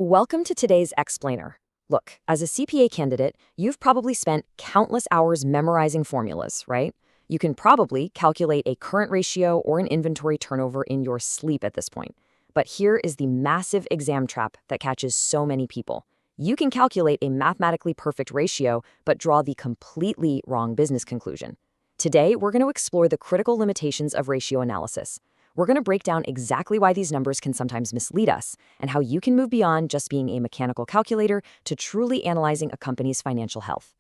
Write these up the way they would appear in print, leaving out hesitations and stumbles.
Welcome to today's explainer. Look, as a CPA candidate, you've probably spent countless hours memorizing formulas, right? You can probably calculate a current ratio or an inventory turnover in your sleep at this point. But here is the massive exam trap that catches so many people. You can calculate a mathematically perfect ratio, but draw the completely wrong business conclusion. Today, we're going to explore the critical limitations of ratio analysis. We're going to break down exactly why these numbers can sometimes mislead us and how you can move beyond just being a mechanical calculator to truly analyzing a company's financial health.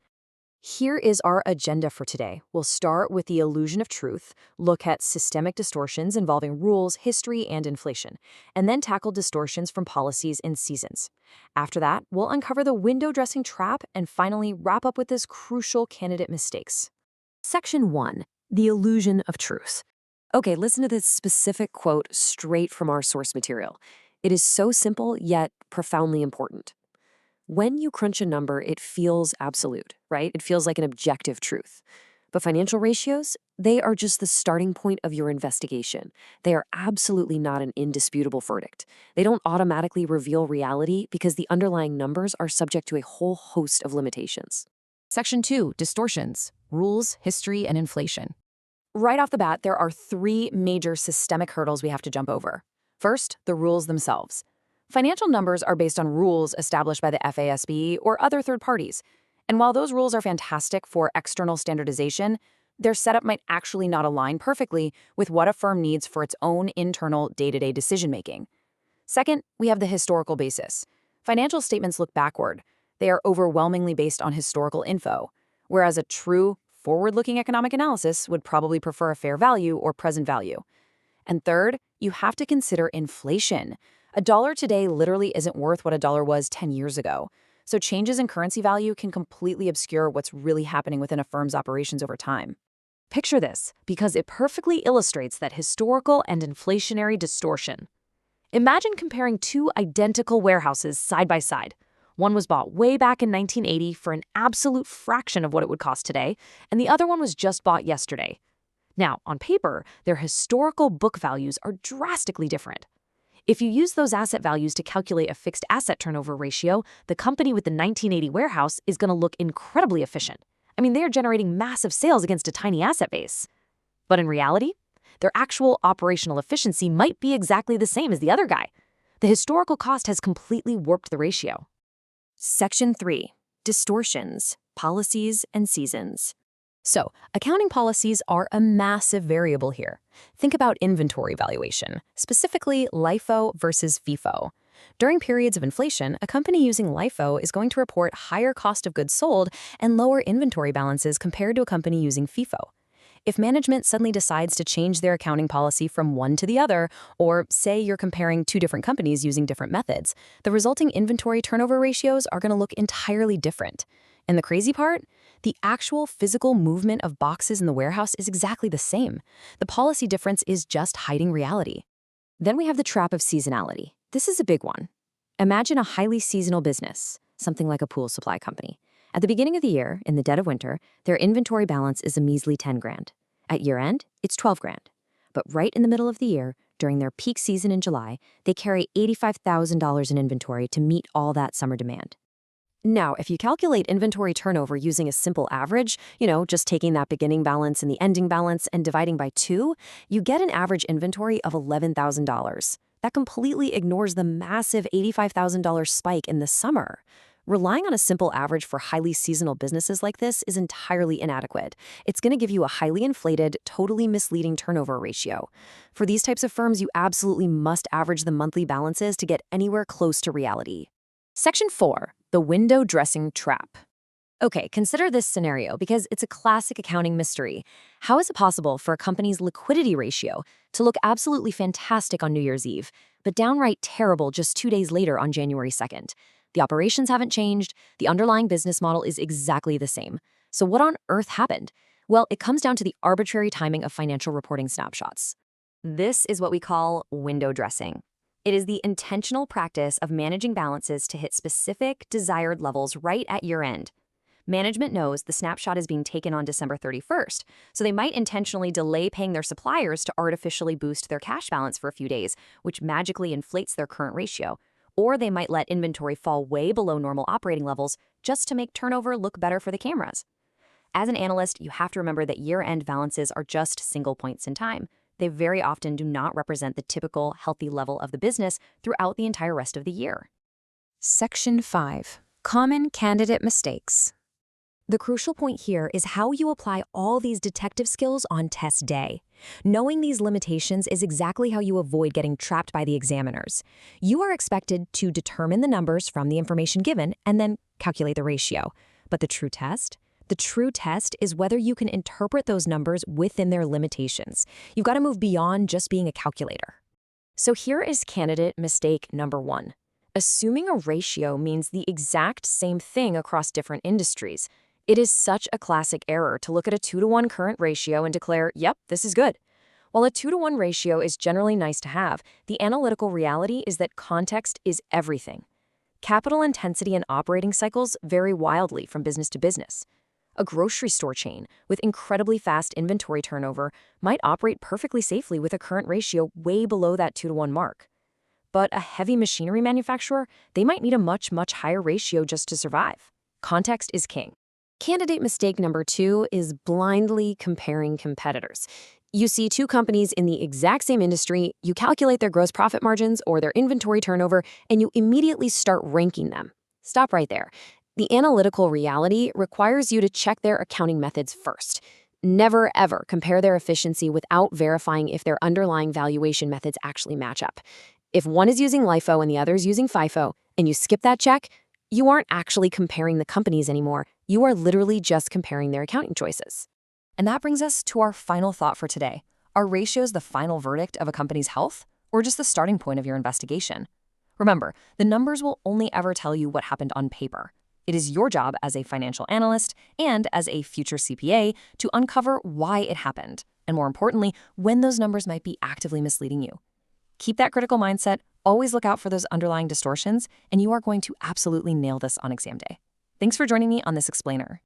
Here is our agenda for today. We'll start with the illusion of truth, look at systemic distortions involving rules, history, and inflation, and then tackle distortions from policies and seasons. After that, we'll uncover the window dressing trap and finally wrap up with this crucial candidate mistakes. Section 1. The illusion of truth. Okay, listen to this specific quote straight from our source material. It is so simple, yet profoundly important. When you crunch a number, it feels absolute, right? It feels like an objective truth. But financial ratios, they are just the starting point of your investigation. They are absolutely not an indisputable verdict. They don't automatically reveal reality because the underlying numbers are subject to a whole host of limitations. Section 2, distortions, rules, history, and inflation. Right off the bat, there are three major systemic hurdles we have to jump over. First, the rules themselves. Financial numbers are based on rules established by the FASB or other third parties. And while those rules are fantastic for external standardization, their setup might actually not align perfectly with what a firm needs for its own internal day-to-day decision-making. Second, we have the historical basis. Financial statements look backward. They are overwhelmingly based on historical info, whereas a true forward-looking economic analysis would probably prefer a fair value or present value. And third, you have to consider inflation. A dollar today literally isn't worth what a dollar was 10 years ago. So changes in currency value can completely obscure what's really happening within a firm's operations over time. Picture this, because it perfectly illustrates that historical and inflationary distortion. Imagine comparing two identical warehouses side by side. One was bought way back in 1980 for an absolute fraction of what it would cost today, and the other one was just bought yesterday. Now, on paper, their historical book values are drastically different. If you use those asset values to calculate a fixed asset turnover ratio, the company with the 1980 warehouse is going to look incredibly efficient. I mean, they are generating massive sales against a tiny asset base. But in reality, their actual operational efficiency might be exactly the same as the other guy. The historical cost has completely warped the ratio. Section 3. Distortions, policies, and seasons. So, accounting policies are a massive variable here. Think about inventory valuation, specifically LIFO versus FIFO. During periods of inflation, a company using LIFO is going to report higher cost of goods sold and lower inventory balances compared to a company using FIFO. If management suddenly decides to change their accounting policy from one to the other, or say you're comparing two different companies using different methods, the resulting inventory turnover ratios are going to look entirely different. And the crazy part? The actual physical movement of boxes in the warehouse is exactly the same. The policy difference is just hiding reality. Then we have the trap of seasonality. This is a big one. Imagine a highly seasonal business, something like a pool supply company. At the beginning of the year, in the dead of winter, their inventory balance is a measly 10 grand. At year end, it's 12 grand. But right in the middle of the year, during their peak season in July, they carry $85,000 in inventory to meet all that summer demand. Now, if you calculate inventory turnover using a simple average, just taking that beginning balance and the ending balance and dividing by 2, you get an average inventory of $11,000. That completely ignores the massive $85,000 spike in the summer. Relying on a simple average for highly seasonal businesses like this is entirely inadequate. It's going to give you a highly inflated, totally misleading turnover ratio. For these types of firms, you absolutely must average the monthly balances to get anywhere close to reality. Section 4. The window dressing trap. Okay, consider this scenario because it's a classic accounting mystery. How is it possible for a company's liquidity ratio to look absolutely fantastic on New Year's Eve, but downright terrible just 2 days later on January 2nd? The operations haven't changed, the underlying business model is exactly the same. So what on earth happened? Well, it comes down to the arbitrary timing of financial reporting snapshots. This is what we call window dressing. It is the intentional practice of managing balances to hit specific, desired levels right at year end. Management knows the snapshot is being taken on December 31st, so they might intentionally delay paying their suppliers to artificially boost their cash balance for a few days, which magically inflates their current ratio. Or they might let inventory fall way below normal operating levels just to make turnover look better for the cameras. As an analyst, you have to remember that year-end balances are just single points in time. They very often do not represent the typical healthy level of the business throughout the entire rest of the year. Section 5. Common candidate mistakes. The crucial point here is how you apply all these detective skills on test day. Knowing these limitations is exactly how you avoid getting trapped by the examiners. You are expected to determine the numbers from the information given and then calculate the ratio. But the true test? The true test is whether you can interpret those numbers within their limitations. You've got to move beyond just being a calculator. So here is candidate mistake number 1. Assuming a ratio means the exact same thing across different industries. It is such a classic error to look at a 2-to-1 current ratio and declare, yep, this is good. While a 2-to-1 ratio is generally nice to have, the analytical reality is that context is everything. Capital intensity and operating cycles vary wildly from business to business. A grocery store chain with incredibly fast inventory turnover might operate perfectly safely with a current ratio way below that 2-to-1 mark. But a heavy machinery manufacturer, they might need a much higher ratio just to survive. Context is king. Candidate mistake number 2 is blindly comparing competitors. You see 2 companies in the exact same industry, you calculate their gross profit margins or their inventory turnover, and you immediately start ranking them. Stop right there. The analytical reality requires you to check their accounting methods first. Never, ever compare their efficiency without verifying if their underlying valuation methods actually match up. If one is using LIFO and the other is using FIFO, and you skip that check, you aren't actually comparing the companies anymore. You are literally just comparing their accounting choices. And that brings us to our final thought for today. Are ratios the final verdict of a company's health, or just the starting point of your investigation? Remember, the numbers will only ever tell you what happened on paper. It is your job as a financial analyst and as a future CPA to uncover why it happened, and more importantly, when those numbers might be actively misleading you. Keep that critical mindset, always look out for those underlying distortions, and you are going to absolutely nail this on exam day. Thanks for joining me on this explainer.